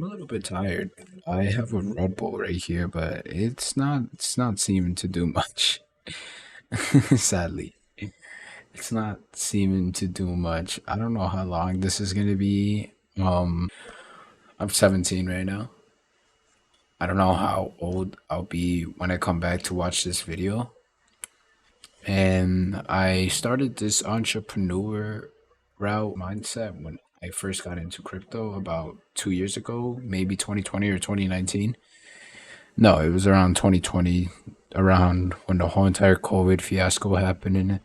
I'm a little bit tired. I have a Red Bull right here, but it's not seeming to do much. Sadly. It's not seeming to do much. I don't know how long this is gonna be. I'm 17 right now. I don't know how old I'll be when I come back to watch this video. And I started this entrepreneur route mindset when I first got into crypto about 2 years ago, maybe 2020 or 2019. No, it was around 2020, around when the whole entire COVID fiasco happened,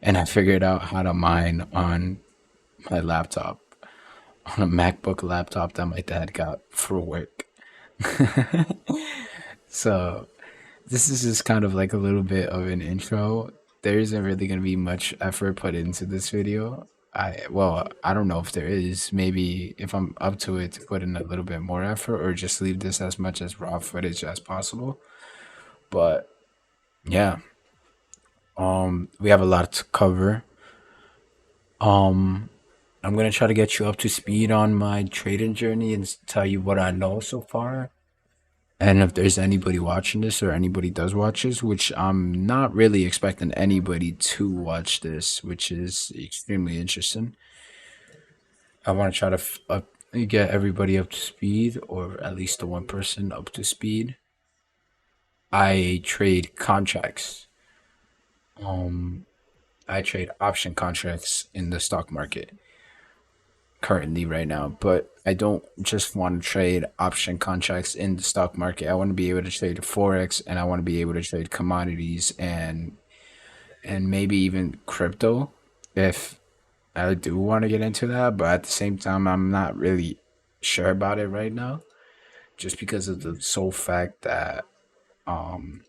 and I figured out how to mine on my laptop, on a MacBook laptop that my dad got for work. So this is just kind of like a little bit of an intro. There isn't really going to be much effort put into this video. I don't know if there is. Maybe if I'm up to it to put in a little bit more effort or just leave this as much as raw footage as possible. But yeah, we have a lot to cover. Um, I'm gonna try to get you up to speed on my trading journey and tell you what I know so far. And if there's anybody watching this or anybody does watch this, which I'm not really expecting anybody to watch this, which is extremely interesting. I want to try to get everybody up to speed, or at least the one person up to speed. I trade contracts. Um, I trade option contracts in the stock market currently right now, but I don't just want to trade option contracts in the stock market. I want to be able to trade forex, and I want to be able to trade commodities and maybe even crypto if I do want to get into that, but at the same time I'm not really sure about it right now just because of the sole fact that um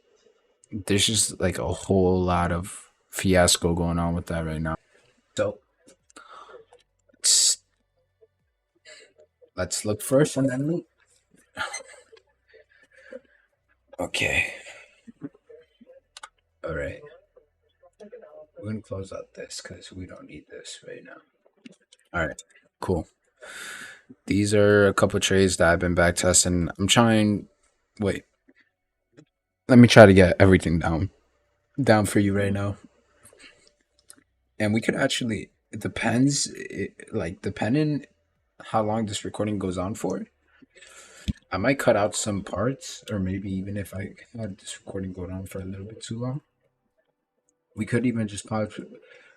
there's just like a whole lot of fiasco going on with that right now. So let's, let's look first and then look. Okay. All right. We're gonna close out this because we don't need this right now. All right. Cool. These are a couple of trades that I've been back testing. I'm trying. Wait. Let me try to get everything down for you right now. And we could actually. It depends. Like depending how long this recording goes on for. I might cut out some parts, or maybe even if I had this recording going on for a little bit too long, we could even just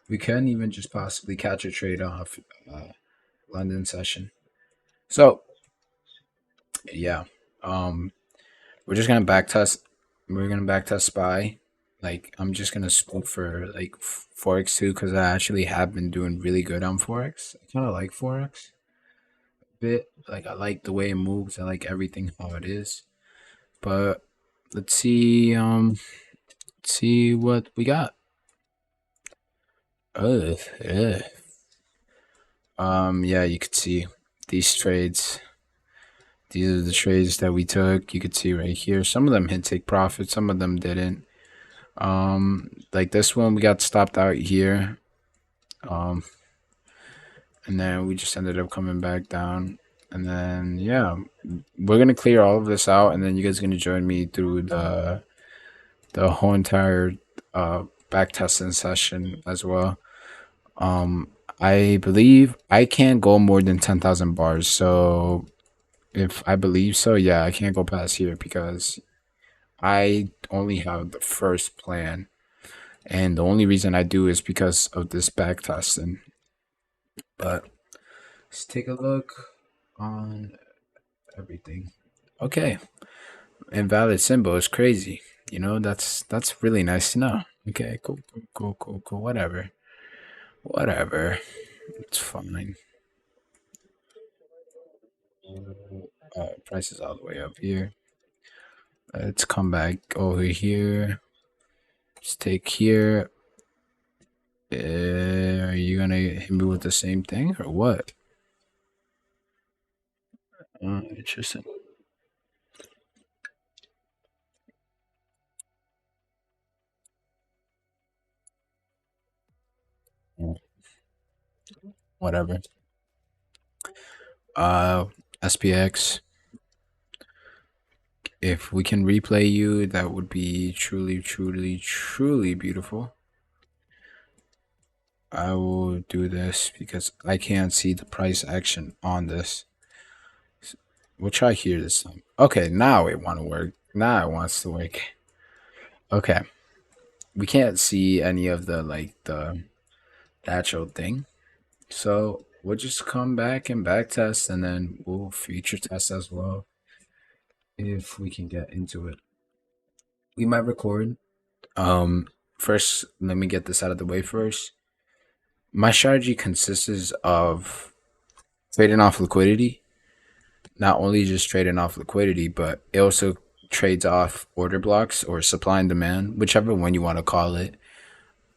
we can even just possibly catch a trade off London session. So yeah, um, we're just gonna backtest. We're gonna backtest SPY. Like I'm just gonna spook for like forex too, because I actually have been doing really good on forex. I kind of like forex a bit. Like I like the way it moves. I like everything how it is. But let's see. Let's see what we got. Yeah. Yeah, you could see these trades. These are the trades that we took. You could see right here. Some of them hit take profit, some of them didn't. Like this one, we got stopped out here. Um, and then we just ended up coming back down. And then yeah, we're gonna clear all of this out, and then you guys are gonna join me through the whole entire back testing session as well. Um, I believe I can't go more than 10,000 bars. So if I believe so, yeah, I can't go past here because I only have the first plan. And the only reason I do is because of this back testing. But let's take a look on everything. Okay. Invalid symbol is crazy. You know, that's really nice to know. Okay, cool. Whatever. Whatever. It's fine. Price is all the way up here. Let's come back over here. Let's take here. Are you gonna hit me with the same thing or what? Interesting. Mm, Whatever. Uh, SPX. If we can replay you, that would be truly, truly, truly beautiful. I will do this because I can't see the price action on this. We'll try here this time. Okay, now it want to work. Now it wants to work. Okay, we can't see any of the like the actual thing. So we'll just come back and back test, and then we'll feature test as well if we can get into it. We might record. First, let me get this out of the way first. My strategy consists of trading off liquidity. Not only just trading off liquidity, but it also trades off order blocks or supply and demand, whichever one you want to call it.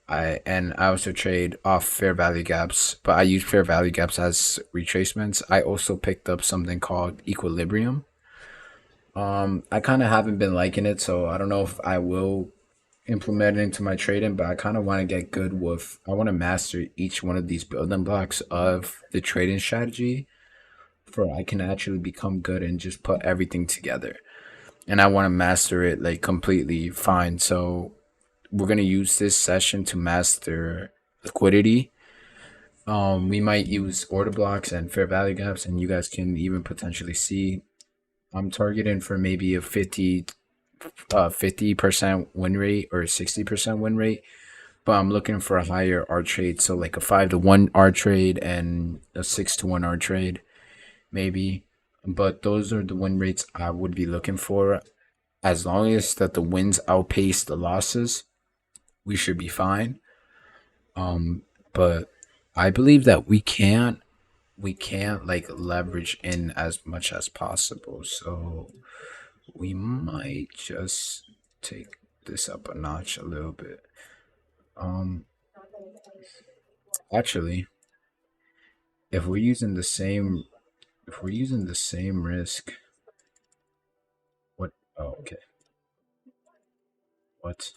I also trade off fair value gaps, but I use fair value gaps as retracements. I also picked up something called equilibrium. I kind of haven't been liking it, so I don't know if I will implement it into my trading, but I kind of want to get good with. I want to master each one of these building blocks of the trading strategy, for I can actually become good and just put everything together. And I want to master it like completely fine. So we're gonna use this session to master liquidity. We might use order blocks and fair value gaps, and you guys can even potentially see. I'm targeting for maybe a 50% win rate or 60% win rate, but I'm looking for a higher R trade, so like a 5-to-1 R trade and a 6-to-1 R trade, maybe. But those are the win rates I would be looking for. As long as that the wins outpace the losses, we should be fine. But I believe that we can't like leverage in as much as possible. So we might just take this up a notch a little bit. Um Actually, if we're using the same if we're using the same risk, what oh okay. What?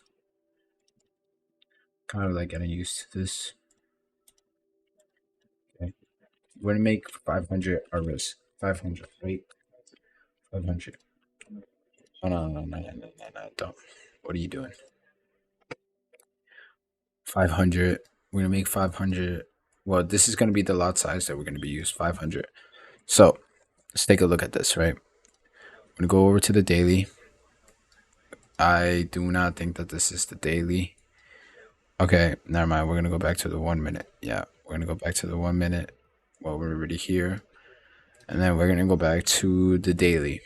Kind of like getting used to this. Okay. We're gonna make 500 our risk. 500, right? 500. Oh, no, no, no, no, no, no, no, don't. What are you doing? 500. We're gonna make 500. Well, this is gonna be the lot size that we're gonna be used. 500. So let's take a look at this. Right. I'm gonna go over to the daily. I do not think that this is the daily. Okay, never mind. We're gonna go back to the 1 minute. Yeah, we're gonna go back to the 1 minute. Well, we're already here, and then we're gonna go back to the daily,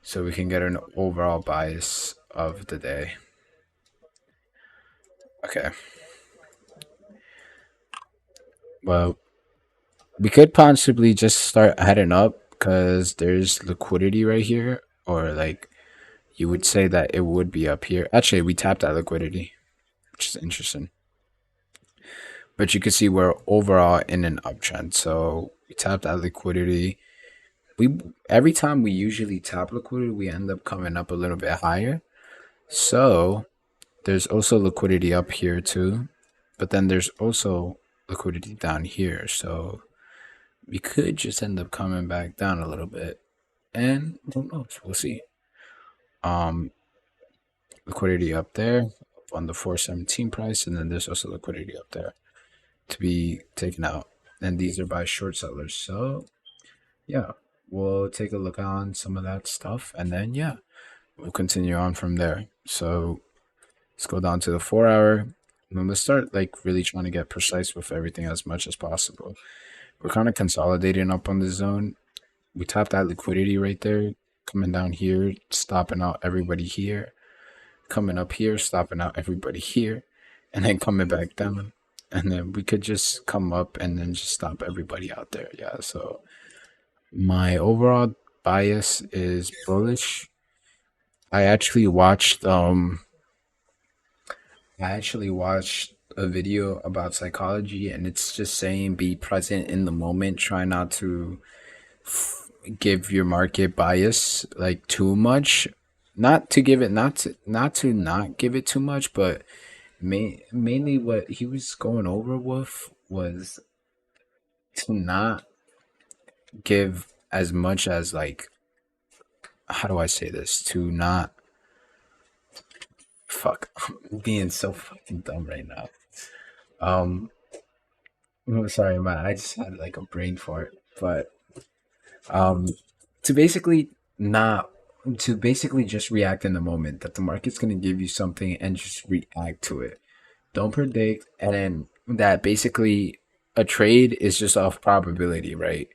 so we can get an overall bias of the day. Okay. Well, we could possibly just start heading up because there's liquidity right here, or like you would say that it would be up here. Actually, we tapped that liquidity, which is interesting. But you can see we're overall in an uptrend. So we tapped that liquidity. We every time we usually tap liquidity, we end up coming up a little bit higher. So there's also liquidity up here too, but then there's also liquidity down here. So we could just end up coming back down a little bit, and who knows? We'll see. Um, Liquidity up there on the 417 price, and then there's also liquidity up there to be taken out, and these are by short sellers. So yeah, we'll take a look on some of that stuff, and then yeah, we'll continue on from there. So let's go down to the 4 hour. And let's start like really trying to get precise with everything as much as possible. We're kind of consolidating up on the zone. We tapped that liquidity right there, coming down here, stopping out everybody here, coming up here, stopping out everybody here, and then coming back down. And then we could just come up and then just stop everybody out there. Yeah. So my overall bias is bullish. I actually watched a video about psychology, and it's just saying be present in the moment, try not to give your market bias like too much, not to give it not give it too much, but mainly what he was going over with was to not give as much as like how do I say this to not fuck I'm being so fucking dumb right now. Um, I'm sorry, man. I just had like a brain fart, but um, to basically not to basically just react in the moment that the market's gonna give you something and just react to it. Don't predict, and then that basically a trade is just off probability, right?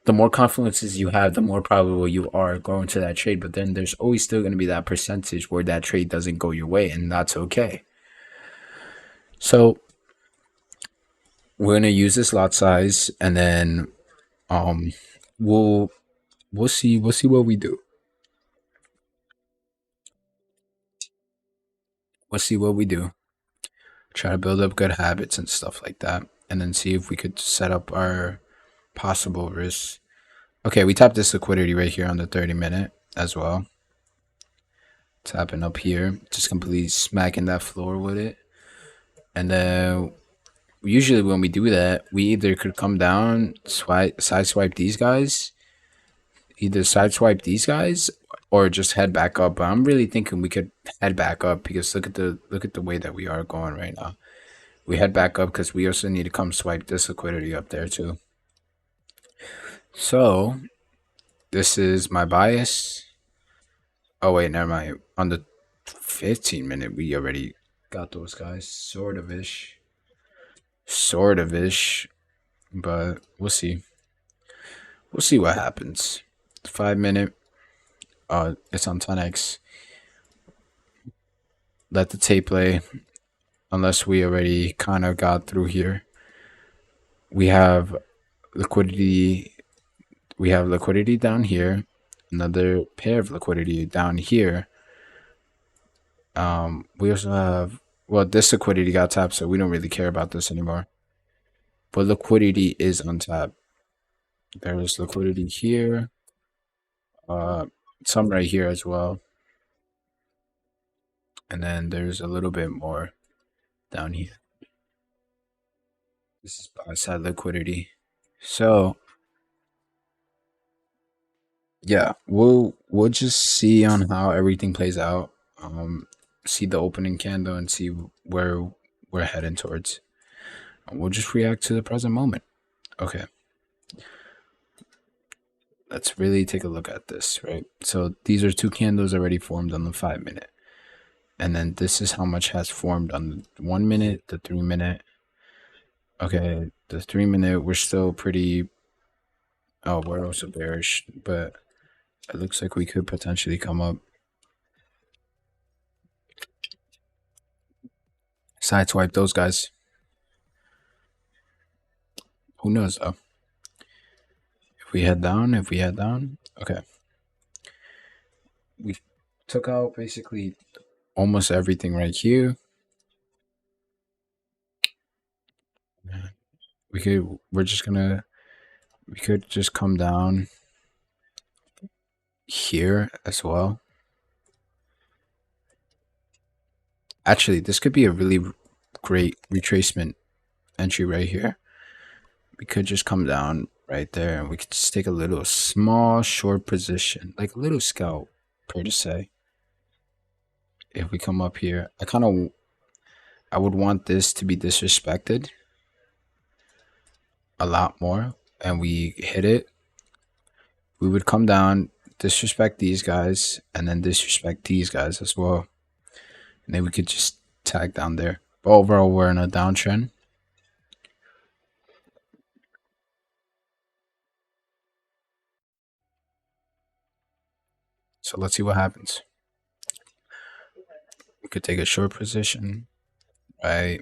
The more confidences you have, the more probable you are going to that trade. But then there's always still going to be that percentage where that trade doesn't go your way, and that's okay. So we're gonna use this lot size, and then um, we'll we'll see what we do. We'll see what we do. Try to build up good habits and stuff like that, and then see if we could set up our possible risks. Okay, we tapped this liquidity right here on the 30-minute as well. Tapping up here, just completely smacking that floor with it. And then usually when we do that, we either could come down, sideswipe these guys, either sideswipe these guys, or just head back up. But I'm really thinking we could head back up because look at the way that we are going right now. We head back up because we also need to come swipe this liquidity up there too. So this is my bias. Oh wait, never mind. On the 15-minute, we already got those guys, sort of ish, but we'll see. We'll see what happens. 5 minute, it's on 10x. Let the tape play, unless we already kind of got through here. We have liquidity. We have liquidity down here. Another pair of liquidity down here. We also have, well, this liquidity got tapped, so we don't really care about this anymore. But liquidity is untapped. There's liquidity here. Uh, some right here as well. And then there's a little bit more down here. This is buy side liquidity. So yeah, we'll just see on how everything plays out. See the opening candle and see where we're heading towards. And we'll just react to the present moment. Okay. Let's really take a look at this, right? So these are two candles already formed on the 5-minute. And then this is how much has formed on the 1 minute, the 3-minute. Okay, the 3-minute, we're still pretty. Oh, we're also bearish, but it looks like we could potentially come up. Sideswipe those guys. Who knows though? If we head down, okay. We took out basically almost everything right here. We could just come down here as well. Actually, this could be a really great retracement entry right here. We could just come down right there and we could just take a little small short position, like a little scalp per se. If we come up here, I would want this to be disrespected a lot more, and we hit it. We would come down, disrespect these guys, and then disrespect these guys as well. And then we could just tag down there. But overall, we're in a downtrend. So let's see what happens. We could take a short position, right?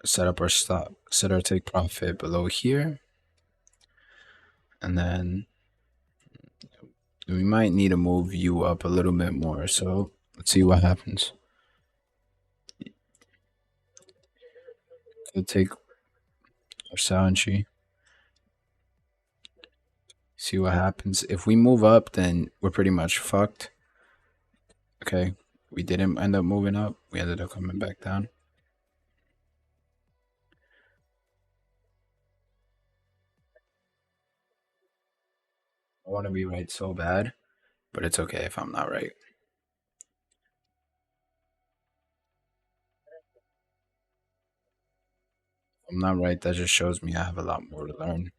Set up our stop, set our take profit below here. And then we might need to move you up a little bit more. So let's see what happens. Could take our sell entry. See what happens. If we move up, then we're pretty much fucked. Okay. We didn't end up moving up. We ended up coming back down. I want to be right so bad, but it's okay if I'm not right. If I'm not right, that just shows me I have a lot more to learn.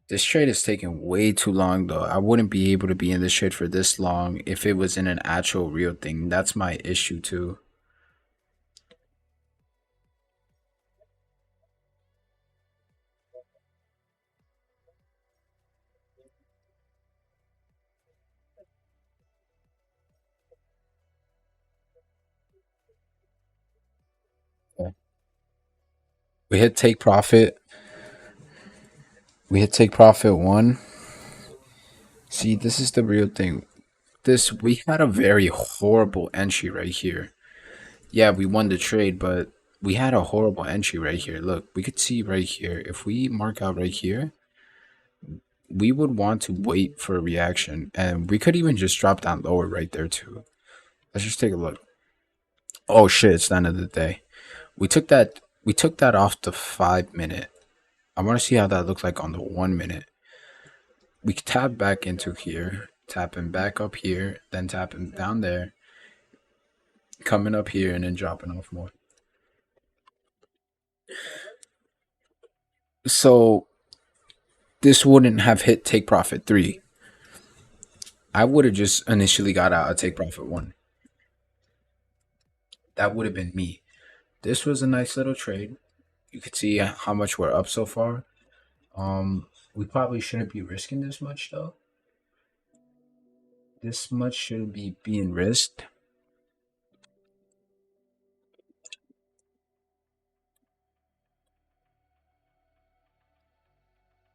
This trade is taking way too long, though. I wouldn't be able to be in this trade for this long if it was in an actual real thing. That's my issue, too. Yeah. We hit take profit. We hit take profit one. See, this is the real thing. This we had a very horrible entry right here. Yeah, we won the trade, but we had a horrible entry right here. Look, we could see right here. If we mark out right here, we would want to wait for a reaction, and we could even just drop down lower right there too. Let's just take a look. Oh shit, it's the end of the day. We took that off the 5 minute. I want to see how that looks like on the 1 minute. We could tap back into here, tapping back up here, then tapping down there, coming up here, and then dropping off more. So this wouldn't have hit take profit three. I would have just initially got out of take profit one. That would have been me. This was a nice little trade. You could see how much we're up so far. We probably shouldn't be risking this much though. This much shouldn't be being risked.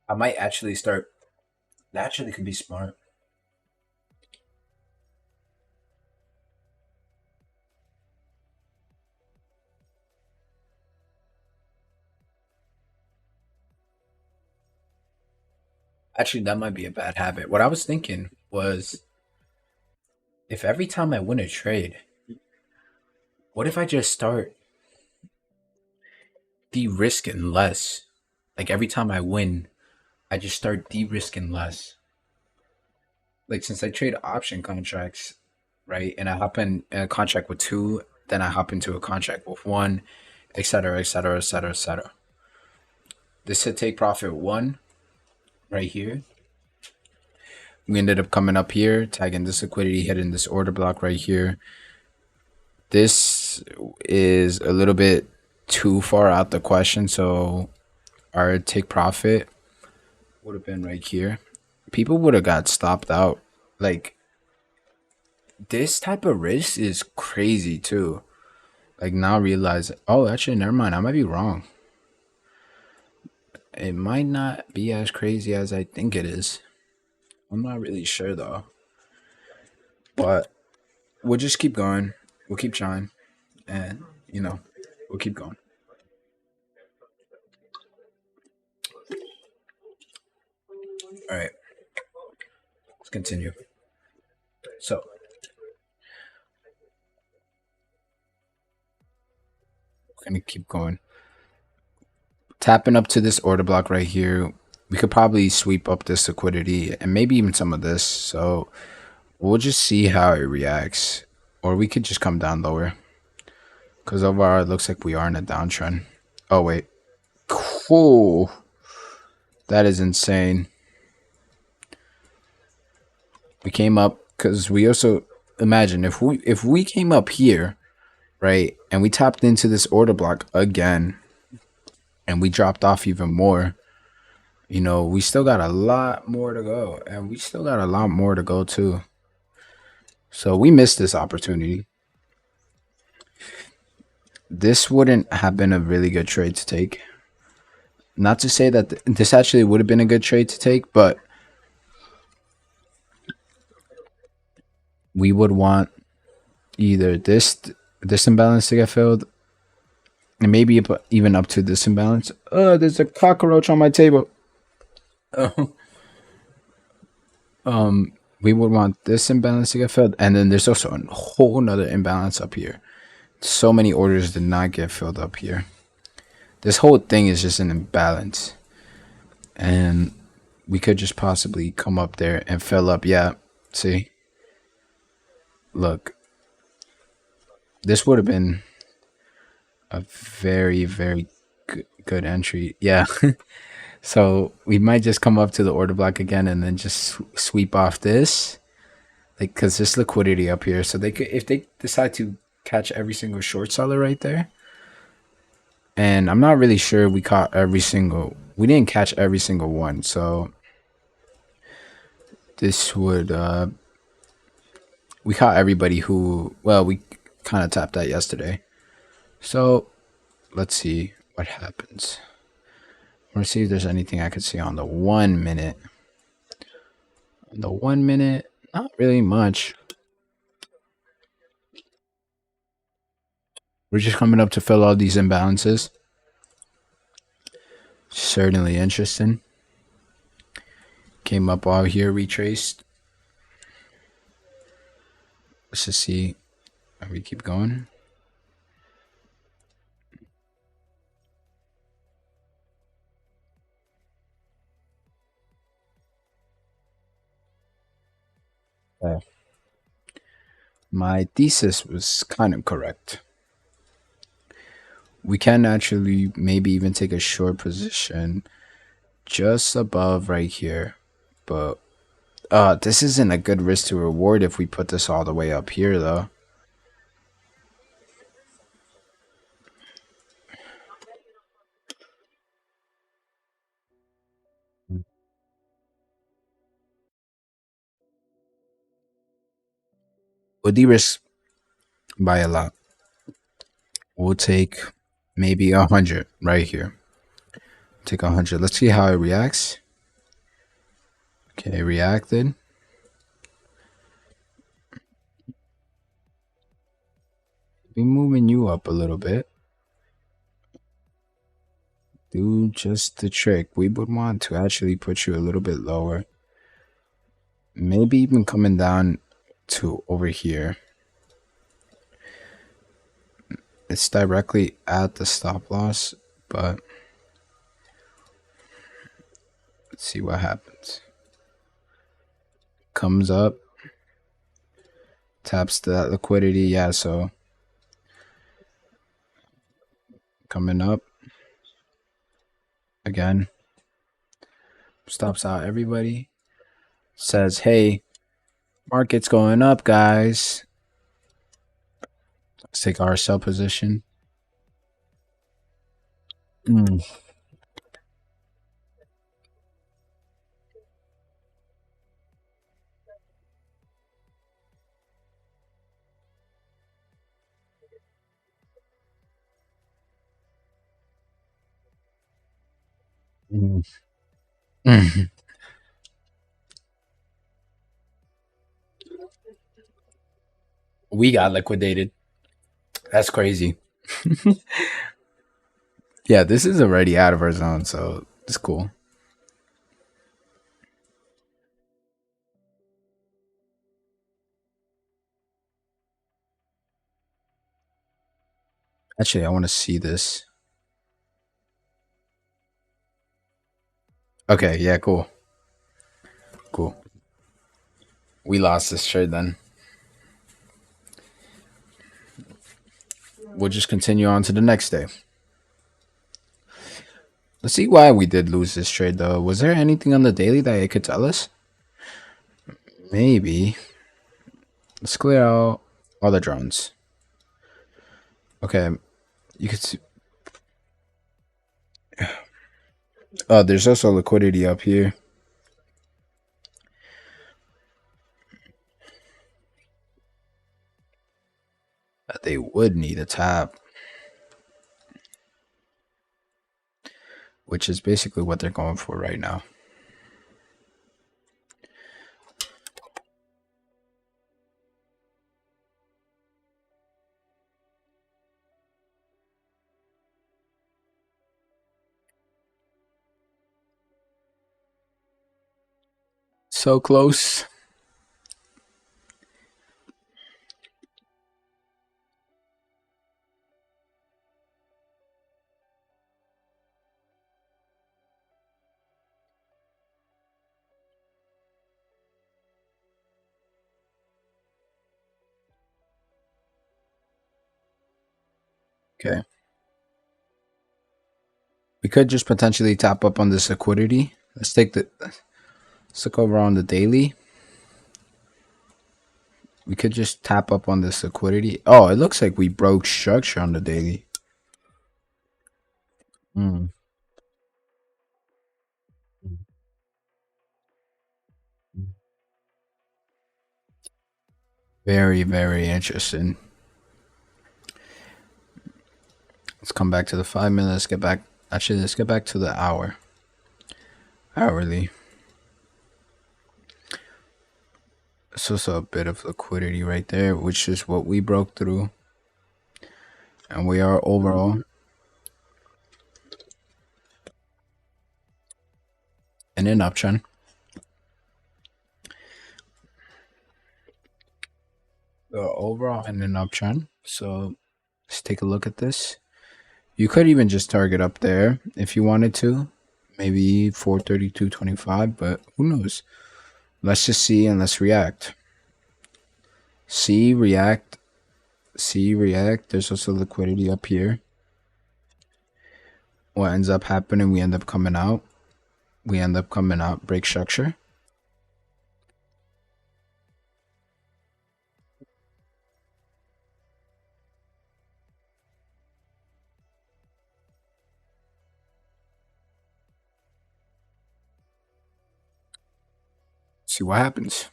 I might actually start. That actually could be smart. Actually, that might be a bad habit. What I was thinking was, if every time I win a trade, what if I just start de-risking less? Like every time I win, I just start de-risking less. Like since I trade option contracts, right, and I hop in a contract with two, then I hop into a contract with one, etc., etc., etc., etc. This hit take profit one right here. We ended up coming up here, tagging this liquidity, hitting this order block right here. This is a little bit too far out the question, so our take profit would have been right here. People would have got stopped out. Like this type of risk is crazy too. Like now realize, oh, actually, never mind. I might be wrong. It might not be as crazy as I think it is. I'm not really sure though. But we'll just keep going. We'll keep trying, and we'll keep going. All right, let's continue. So we're gonna keep going. Tapping up to this order block right here. We could probably sweep up this liquidity and maybe even some of this. So we'll just see how it reacts. Or we could just come down lower. Because overall, it looks like we are in a downtrend. Oh, wait. Cool. That is insane. We came up because we also imagine if we came up here, right, and we tapped into this order block again, and we dropped off even more. We still got a lot more to go, and we still got a lot more to go too. So we missed this opportunity. This wouldn't have been a really good trade to take. Not to say that this actually would have been a good trade to take, but we would want either this imbalance to get filled, and maybe even up to this imbalance. There's a cockroach on my table. We would want this imbalance to get filled, and then there's also a whole nother imbalance up here. So many orders did not get filled up here. This whole thing is just an imbalance. and we could just possibly come up there and fill up. Yeah, see, look, this would have been a very, very good entry. Yeah. So we might just come up to the order block again and then just sweep off this, like, because there's liquidity up here. So they could, if they decide to catch every single short seller right there, and I'm not really sure we caught every single, we didn't catch every single one. So this would, we caught everybody who, well, we kind of tapped that yesterday. So let's see what happens. I want to see if there's anything I could see on the 1 minute. On the 1 minute, not really much. We're just coming up to fill all these imbalances. Certainly interesting. Came up all here, retraced. Let's just see how we keep going. Okay. My thesis was kind of correct. We can actually maybe even take a short position just above right here. But this isn't a good risk to reward if we put this all the way up here though. We'll de-risk by a lot. We'll take maybe 100 right here. Take 100. Let's see how it reacts. Okay, reacted. Be moving you up a little bit. Do just the trick. We would want to actually put you a little bit lower. Maybe even coming down to over here. It's directly at the stop loss, but let's see what happens. Comes up, taps that liquidity. Yeah, so coming up again, stops out everybody. Says, hey, market's going up, guys. Let's take our sell position. Mm. Mm. Mm. We got liquidated. That's crazy. Yeah, this is already out of our zone, so it's cool. Actually, I want to see this. Okay, yeah, cool. Cool. We lost this trade then. We'll just continue on to the next day. Let's see why we did lose this trade though. Was there anything on the daily that it could tell us? Maybe. Let's clear out all the drones. Okay, you could see. Oh, there's also liquidity up here. They would need a tap, which is basically what they're going for right now. So close. Okay. We could just potentially top up on this liquidity. Let's look over on the daily. We could just tap up on this liquidity. Oh, it looks like we broke structure on the daily. Hmm. Very, very interesting. Let's come back to the 5 minutes. Let's get back. Actually, let's get back to the hour. Hourly. It's also a bit of liquidity right there, which is what we broke through. And we are overall in an uptrend. Overall in an uptrend. So let's take a look at this. You could even just target up there if you wanted to. Maybe 432.25, but who knows? Let's just see and let's react. See, react, see, react. There's also liquidity up here. What ends up happening, we end up coming out. We end up coming out, break structure. See what happens.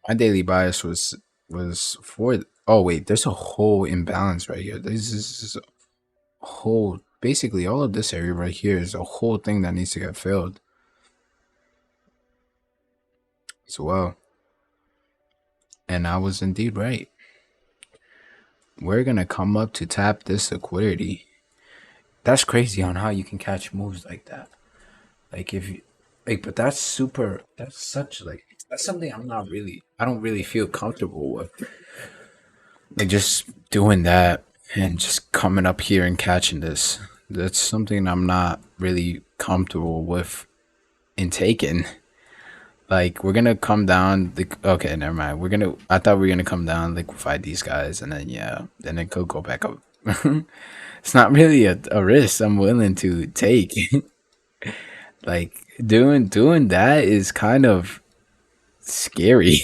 My daily bias was for. Oh wait, there's a whole imbalance right here. This is a whole. Basically, all of this area right here is a whole thing that needs to get filled as well. And I was indeed right. We're gonna come up to tap this liquidity. That's crazy on how you can catch moves like that. Like if you like, but that's super. That's such like that's something I don't really feel comfortable with. Like just doing that and just coming up here and catching this. That's something I'm not really comfortable with in taking. Like we're gonna come down. Okay, never mind. I thought we were gonna come down, liquefy these guys, and then yeah, then it could go back up. It's not really a risk I'm willing to take. Like doing that is kind of scary,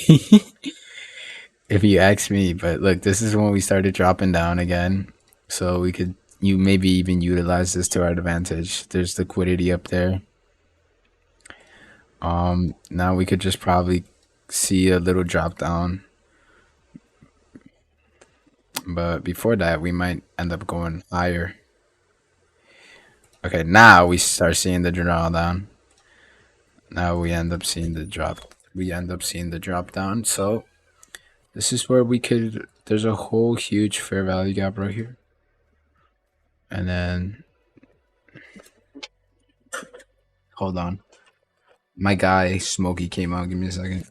if you ask me. But look, this is when we started dropping down again, so we could you maybe even utilize this to our advantage. There's liquidity up there. Now we could just probably see a little drop down, but before that, we might end up going higher. Okay, now we start seeing the drawdown. Now we end up seeing the drop. We end up seeing the drop down. So this is where we could. There's a whole huge fair value gap right here, and then hold on. My guy Smokey came out. Give me a second.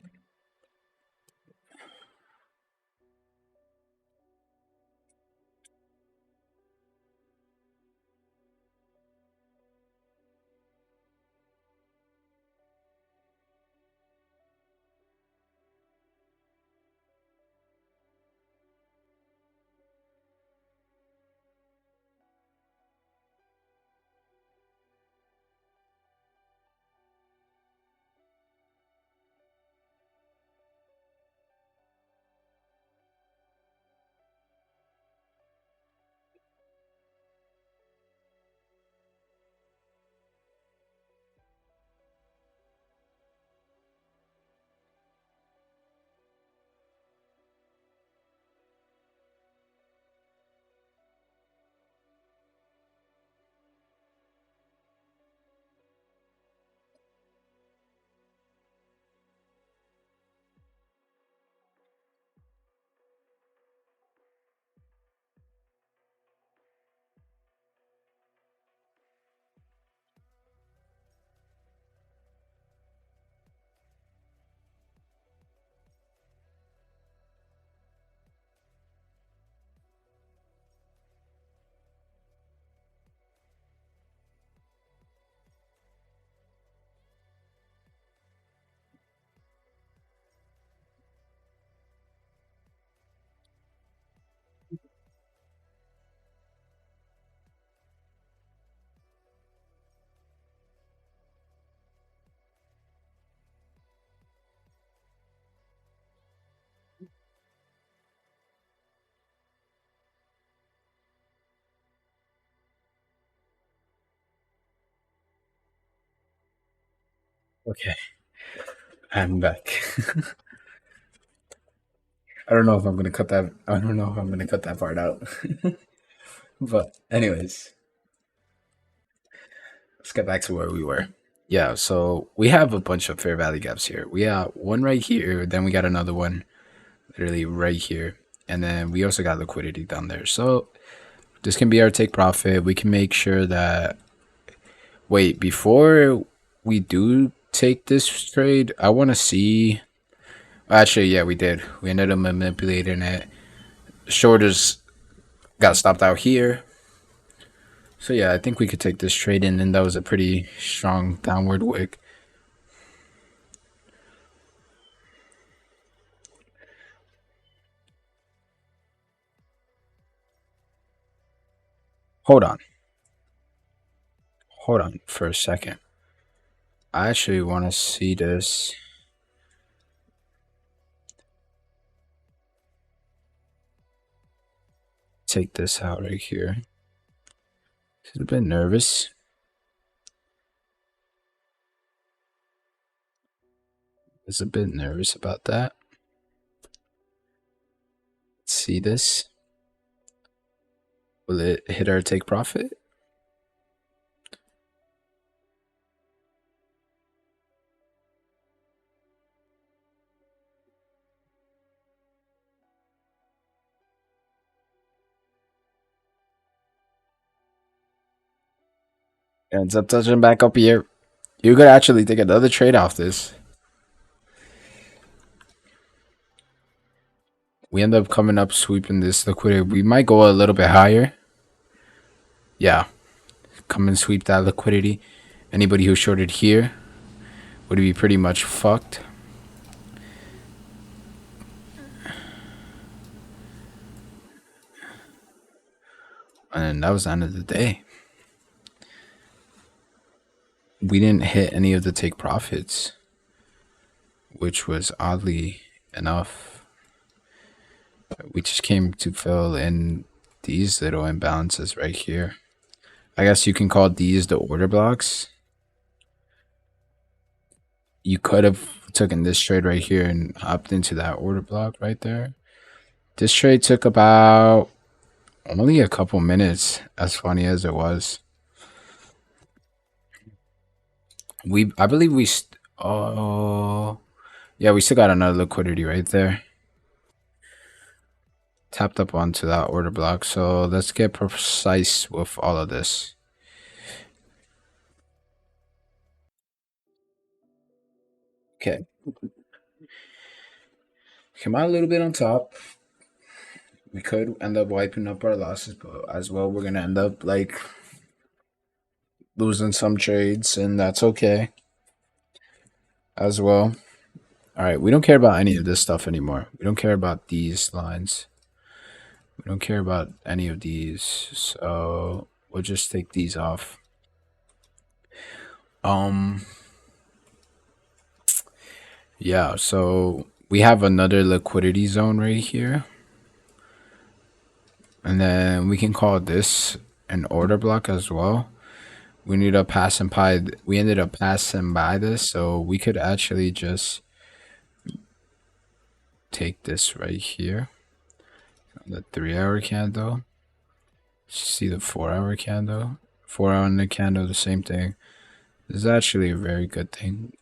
Okay, I'm back. I don't know if I'm gonna cut that. I don't know if I'm gonna cut that part out. But anyways, let's get back to where we were. Yeah, so we have a bunch of fair value gaps here. We got one right here, then we got another one literally right here, and then we also got liquidity down there. So this can be our take profit. We can make sure that. Wait, before we do take this trade, I want to see. Actually, yeah, we did. We ended up manipulating it. Shorters got stopped out here. So yeah, I think we could take this trade in, and that was a pretty strong downward wick. Hold on. Hold on for a second. I actually want to see this. Take this out right here. She's a bit nervous. Is a bit nervous about that. Let's see this. Will it hit our take profit? Ends up touching back up here. You could actually take another trade off this. We end up coming up sweeping this liquidity. We might go a little bit higher. Yeah. Come and sweep that liquidity. Anybody who shorted here would be pretty much fucked. And that was the end of the day. We didn't hit any of the take profits, which was oddly enough. We just came to fill in these little imbalances right here. I guess you can call these the order blocks. You could have taken this trade right here and hopped into that order block right there. This trade took about only a couple minutes, as funny as it was. I believe oh, yeah, we still got another liquidity right there. Tapped up onto that order block. So let's get precise with all of this. Okay. Come out a little bit on top. We could end up wiping up our losses, but as well, we're gonna end up like losing some trades, and that's okay as well. All right, we don't care about any of this stuff anymore. We don't care about these lines. We don't care about any of these, so we'll just take these off. Um, yeah, so we have another liquidity zone right here. And then we can call this an order block as well. We ended up passing by this, so we could actually just take this right here. The 3-hour candle. See the 4-hour candle. 4-hour candle, the same thing. This is actually a very good thing.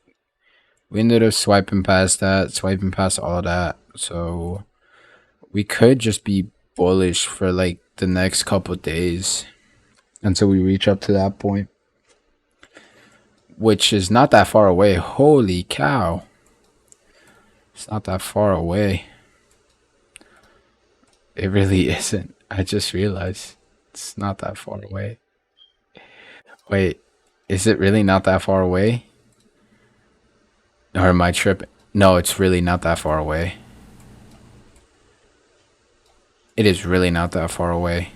We ended up swiping past that, swiping past all of that. So we could just be bullish for like the next couple days until we reach up to that point, which is not that far away. Holy cow. It's not that far away. It really isn't. I just realized it's not that far away. Wait, is it really not that far away? Or am I tripping? No, it's really not that far away. It is really not that far away.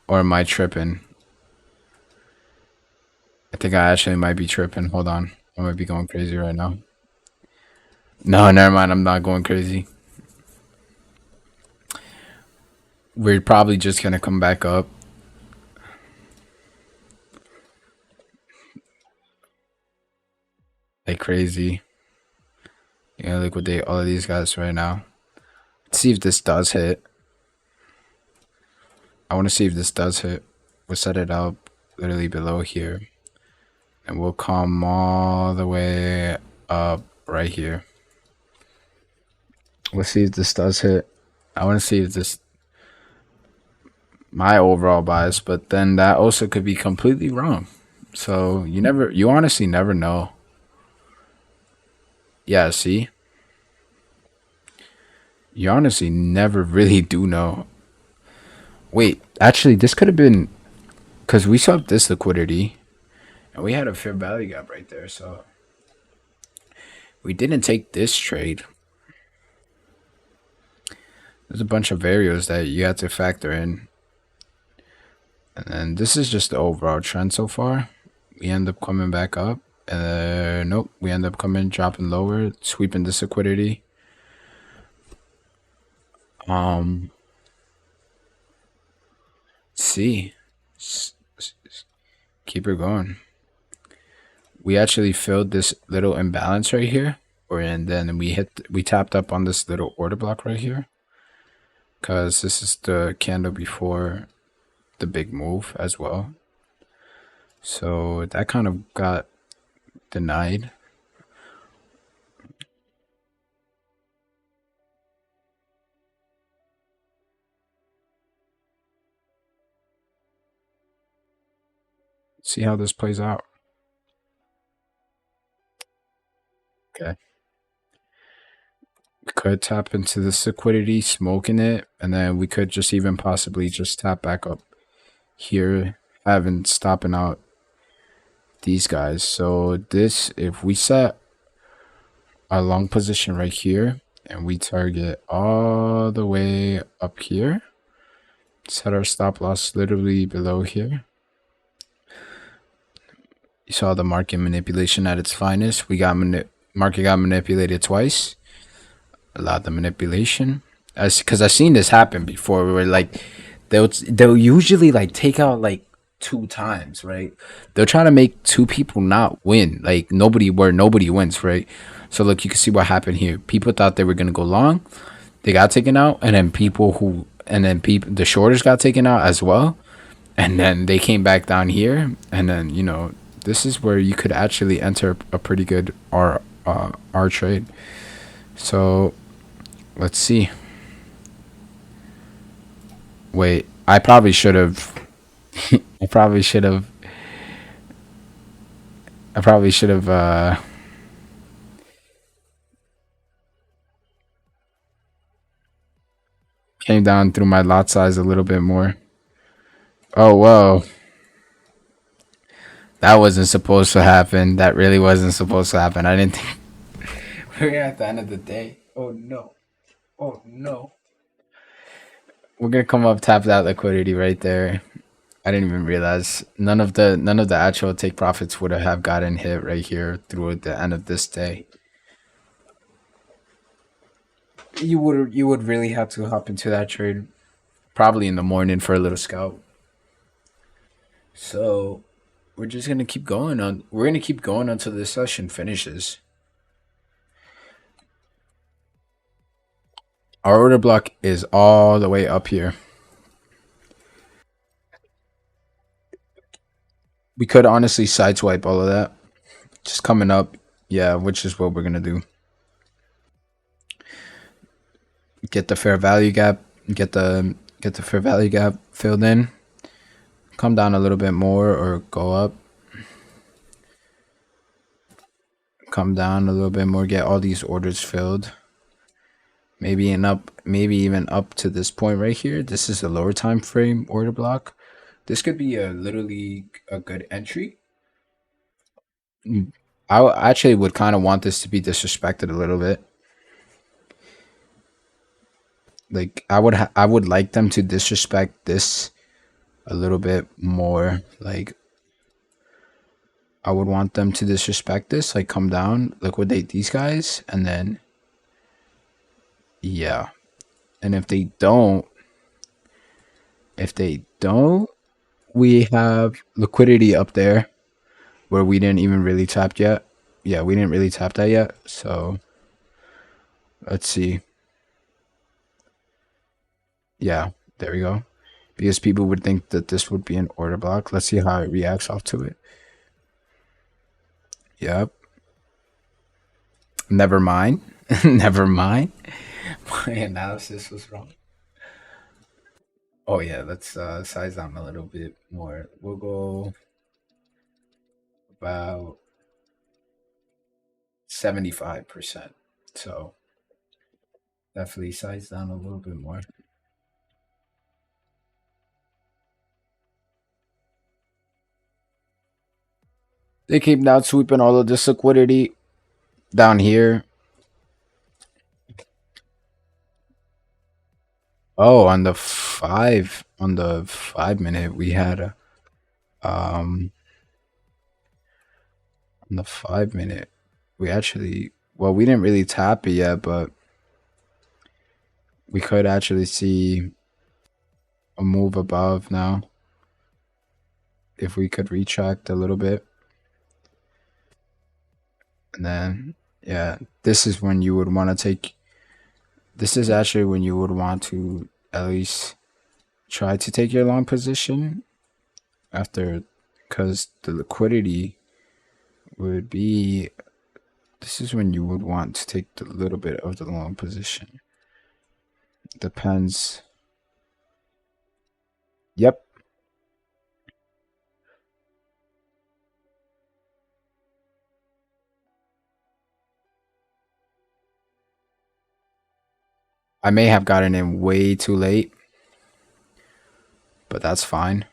Or am I tripping? I think I actually might be tripping. Hold on. I might be going crazy right now. No, never mind. I'm not going crazy. We're probably just going to come back up. like crazy. You know, liquidate all of these guys right now. Let's see if this does hit. I want to see if this does hit. We'll set it up literally below here, and we'll come all the way up right here. Let's see if this does hit. I want to see if this my overall bias, but then that also could be completely wrong. So you honestly never know. Yeah, see, you honestly never really do know. Wait, actually, this could have been because we saw this liquidity and we had a fair value gap right there. So we didn't take this trade. There's a bunch of variables that you have to factor in. And then this is just the overall trend so far. We end up coming back up. Nope, we end up coming dropping lower, sweeping this liquidity. Um, see, keep it going. We actually filled this little imbalance right here, and then we tapped up on this little order block right here, because this is the candle before the big move as well. So that kind of got denied. See how this plays out. Okay. We could tap into this liquidity, smoking it, and then we could just even possibly just tap back up here, having stopping out these guys. So this, if we set our long position right here and we target all the way up here, set our stop loss literally below here. You saw the market manipulation at its finest. We got market got manipulated twice. Allowed the manipulation, as because I've seen this happen before. We were like, they'll usually like take out like two times, right? They'll try to make two people not win, like nobody wins, right? So look, you can see what happened here. People thought they were gonna go long, they got taken out, and then the shorters got taken out as well, and then they came back down here, and then this is where you could actually enter a pretty good R trade. So let's see. Wait, I probably should have. I probably should have. I probably should have came down through my lot size a little bit more. Oh whoa, that wasn't supposed to happen. That really wasn't supposed to happen. I didn't think we're at the end of the day. Oh no. Oh no. We're gonna come up tap that liquidity right there. I didn't even realize none of the actual take profits would have gotten hit right here through the end of this day. You would really have to hop into that trade probably in the morning for a little scout. So we're just gonna keep going on. We're gonna keep going until this session finishes. Our order block is all the way up here. We could honestly sideswipe all of that. Just coming up, yeah, which is what we're gonna do. Get the fair value gap, get the fair value gap filled in. Come down a little bit more or go up. Come down a little bit more, get all these orders filled. Maybe even up to this point right here. This is a lower time frame order block. This could be literally a good entry. Actually would kind of want this to be disrespected a little bit. Like I would like them to disrespect this a little bit more. Like I would want them to disrespect this, like come down, liquidate these guys, and then yeah. And if they don't, we have liquidity up there where we didn't even really tap yet. yeah, we didn't really tap that yet. So let's see. Yeah, there we go. Because people would think that this would be an order block. Let's see how it reacts off to it. Yep. Never mind. Never mind. My analysis was wrong. Oh yeah, let's size down a little bit more. We'll go about 75%. So definitely size down a little bit more. They keep down sweeping all of this liquidity down here. Oh, on the 5 minute, we had a um on the 5 minute, we actually, well, we didn't really tap it yet, but we could actually see a move above now if we could retract a little bit. And then, yeah, this is when you would want to take, this is actually when you would want to at least try to take your long position after, because the liquidity would be, this is when you would want to take a little bit of the long position. Depends. Yep. I may have gotten in way too late, but that's fine.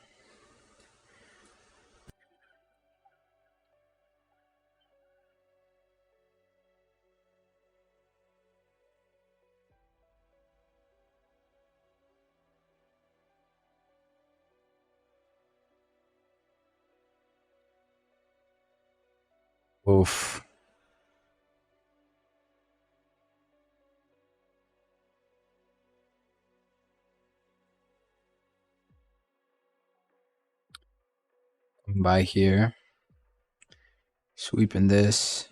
Oof. By here, sweeping this,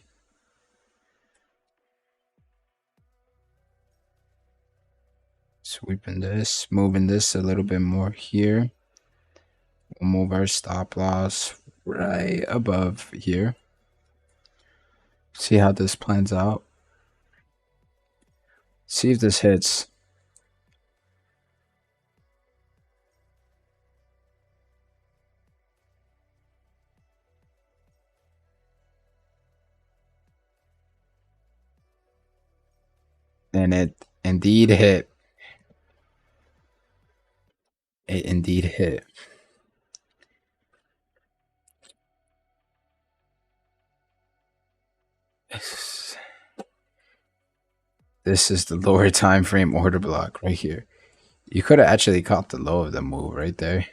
sweeping this, moving this a little bit more here. We'll move our stop loss right above here. See how this plans out. See if this hits. And it indeed hit. It indeed hit. This is the lower time frame order block right here. You could have actually caught the low of the move right there.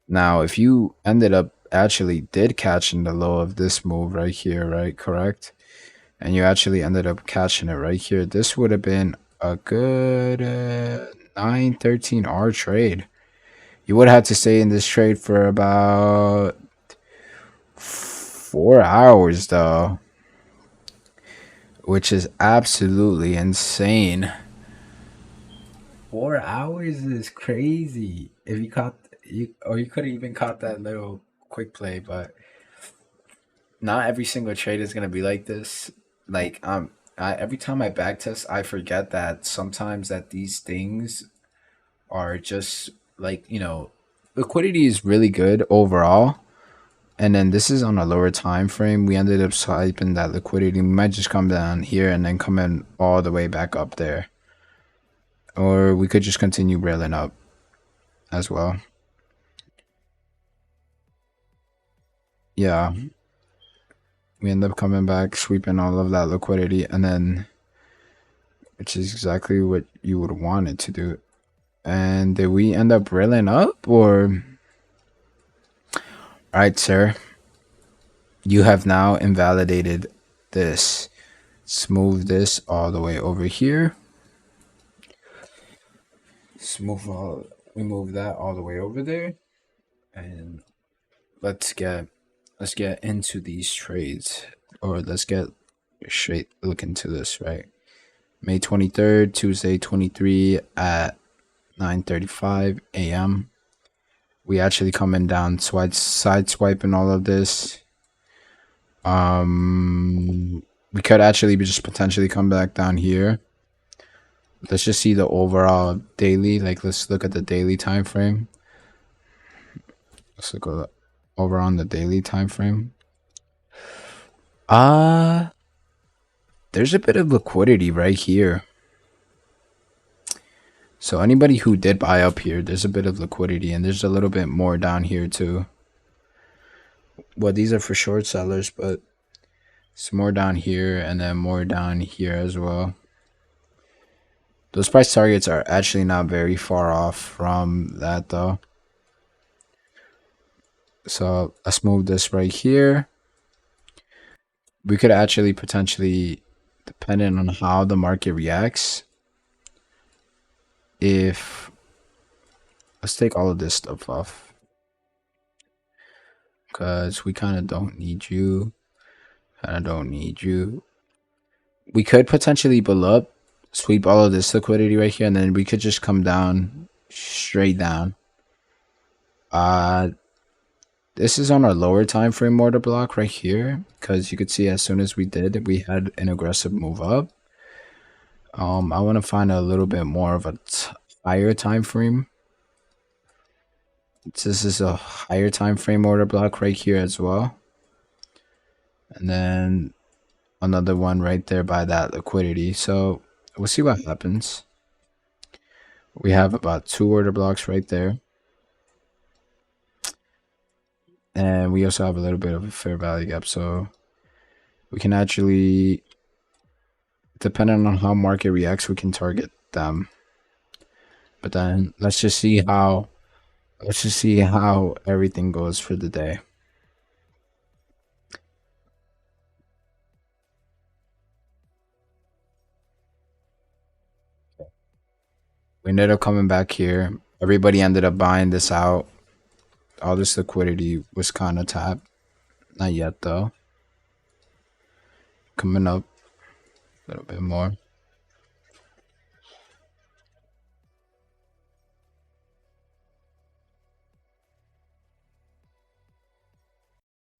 Now, if you ended up actually did catching the low of this move right here, right? Correct? And you actually ended up catching it right here, this would have been a good 913R trade. You would have had to stay in this trade for about 4 hours, though, which is absolutely insane. 4 hours is crazy. If you caught you, or you could have even caught that little quick play, but not every single trade is gonna be like this. Like every time I backtest, I forget that sometimes that these things are just like, liquidity is really good overall. And then this is on a lower time frame. We ended up swiping that liquidity. We might just come down here and then come in all the way back up there. Or we could just continue railing up as well. Yeah. We end up coming back, sweeping all of that liquidity, and then, which is exactly what you would want it to do. And did we end up railing up, or? All right, sir. You have now invalidated this. Let's move this all the way over here. Let's move all We move that all the way over there, and let's get let's get into these trades, or let's get straight look into this. Right, May 23rd, Tuesday 23 at 9:35 a.m. We actually coming down, side swiping all of this. We could actually be just potentially come back down here. Let's just see the overall daily. Like, let's look at the daily time frame. Let's look over on the daily time frame. Uh there's a bit of liquidity right here. So anybody who did buy up here, there's a bit of liquidity, and there's a little bit more down here too. Well, these are for short sellers, but it's more down here and then more down here as well. Those price targets are actually not very far off from that though. So let's move this right here. We could actually potentially, depending on how the market reacts, if let's take all of this stuff off, because we kind of don't need you. We could potentially pull up, sweep all of this liquidity right here, and then we could just come down, straight down. This is on our lower time frame order block right here, because you could see as soon as we did, we had an aggressive move up. I want to find a little bit more of a higher time frame. This is a higher time frame order block right here as well, and then another one right there by that liquidity. So we'll see what happens. We have about 2 order blocks right there, and we also have a little bit of a fair value gap, so we can actually, depending on how market reacts, we can target them. But then let's just see how everything goes for the day. We ended up coming back here. Everybody ended up buying this out. All this liquidity was kind of tapped. Not yet though. Coming up a little bit more.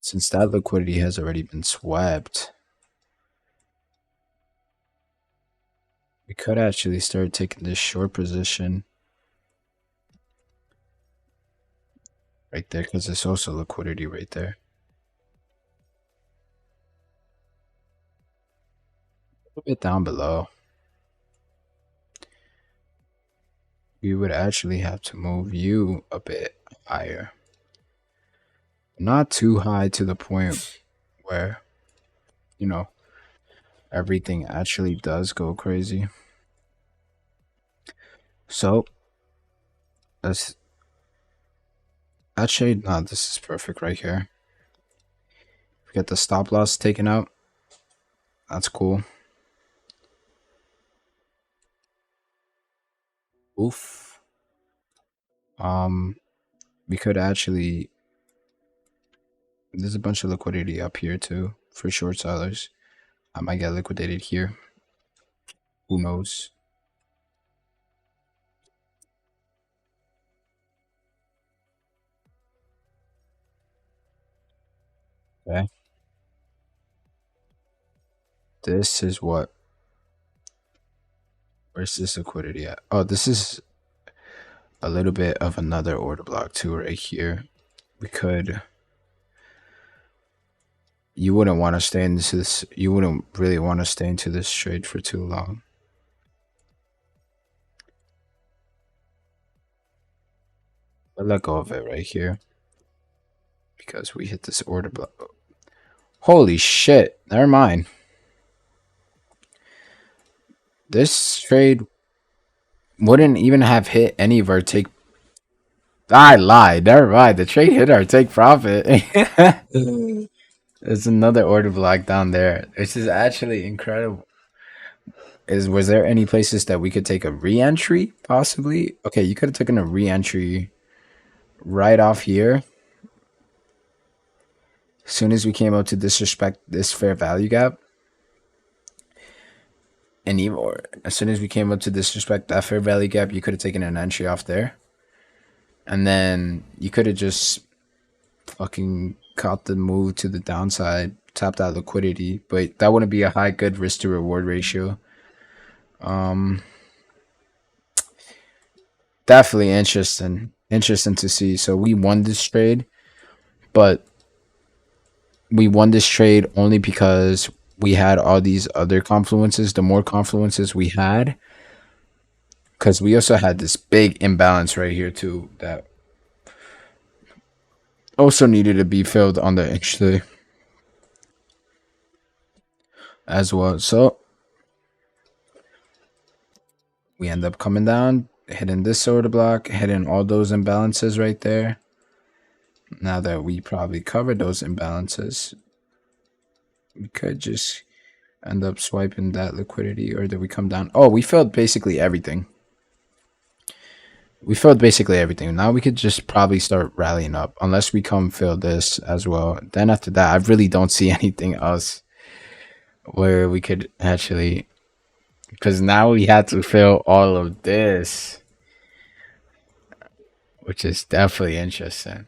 Since that liquidity has already been swept, we could actually start taking this short position right there, because there's also liquidity right there. A little bit down below. We would actually have to move you a bit higher. Not too high to the point where, you know, everything actually does go crazy. So let's actually, no, this is perfect right here. We get the stop loss taken out. That's cool. Oof. We could actually, there's a bunch of liquidity up here too for short sellers. I might get liquidated here. Who knows? Okay. This is what? Where's this liquidity at? Oh, this is a little bit of another order block too right here. We could, you wouldn't want to stay into this, you wouldn't really want to stay into this trade for too long. But let go of it right here, because we hit this order block. Holy shit, never mind. This trade wouldn't even have hit any of our take. I lied. Never mind. The trade hit our take profit. There's another order block down there. This is actually incredible. is was there any places that we could take a re-entry possibly? Okay, you could have taken a re-entry right off here. As soon as we came up to disrespect this fair value gap, and even or as soon as we came up to disrespect that fair value gap, you could have taken an entry off there, and then you could have just fucking caught the move to the downside, tapped out liquidity, but that wouldn't be a high good risk to reward ratio. Um, Definitely interesting to see. So we won this trade, but we won this trade only because we had all these other confluences. The more confluences we had, because we also had this big imbalance right here too that also needed to be filled on the intraday as well. So we end up coming down, hitting this order block, hitting all those imbalances right there. Now that we probably covered those imbalances, we could just end up swiping that liquidity, or did we come down? Oh, we filled basically everything. We filled basically everything. Now we could just probably start rallying up, unless we come fill this as well. Then after that, I really don't see anything else where we could actually, because now we had to fill all of this, which is definitely interesting.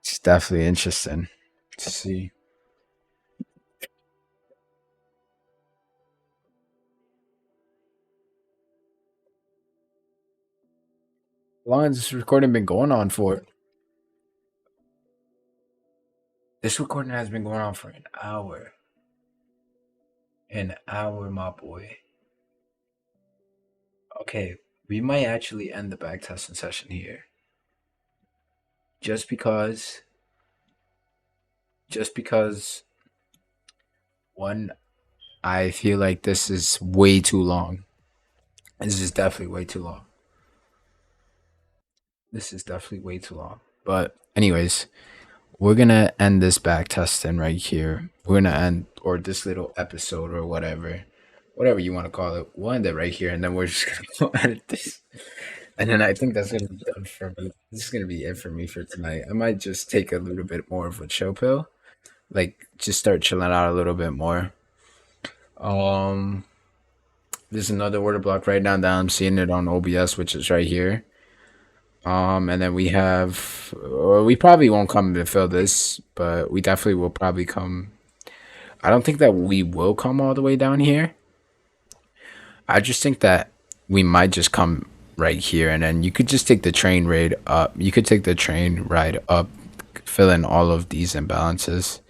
It's definitely interesting to see. How long has this recording been going on for? This recording has been going on for an hour. An hour, my boy. Okay, we might actually end the backtesting session here. Just because, just because, one, I feel like this is way too long. This is definitely way too long. This is definitely way too long. But, anyways, we're gonna end this backtesting right here. We're gonna end, or this little episode, or whatever you want to call it. We'll end it right here, and then we're just gonna edit this. And then I think that's gonna be done for me. This is gonna be it for me for tonight. I might just take a little bit more of a chill pill, like just start chilling out a little bit more. Um, there's another order block right now that I'm seeing it on OBS, which is right here. And then we have, we probably won't come to fill this, but we definitely will probably come. I don't think that we will come all the way down here. I just think that we might just come right here, and then you could just take the train ride up. You could take the train ride up, fill in all of these imbalances.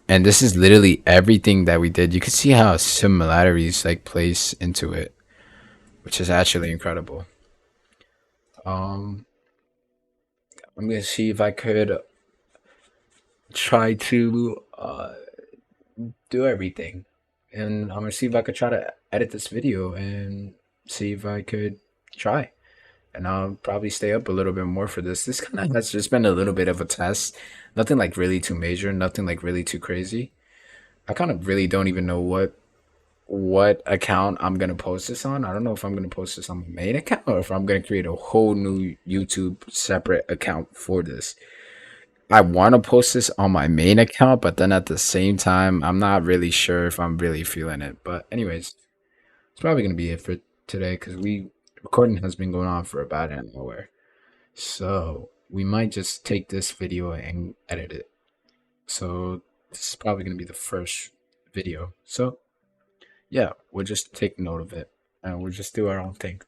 And this is literally everything that we did. You can see how similarities like place into it, which is actually incredible. Um, I'm gonna see if I could try to do everything, and I'm gonna see if I could try to edit this video and see if I could try. And I'll probably stay up a little bit more for this. This kind of has just been a little bit of a test. Nothing like really too major. Nothing like really too crazy. I kind of really don't even know what account I'm gonna post this on. I don't know if I'm gonna post this on my main account or if I'm gonna create a whole new YouTube separate account for this. I want to post this on my main account, but then at the same time, I'm not really sure if I'm really feeling it. But anyways, it's probably gonna be it for today because we recording has been going on for about an hour. So we might just take this video and edit it. So this is probably gonna be the first video. So yeah, we'll just take note of it and we'll just do our own thing.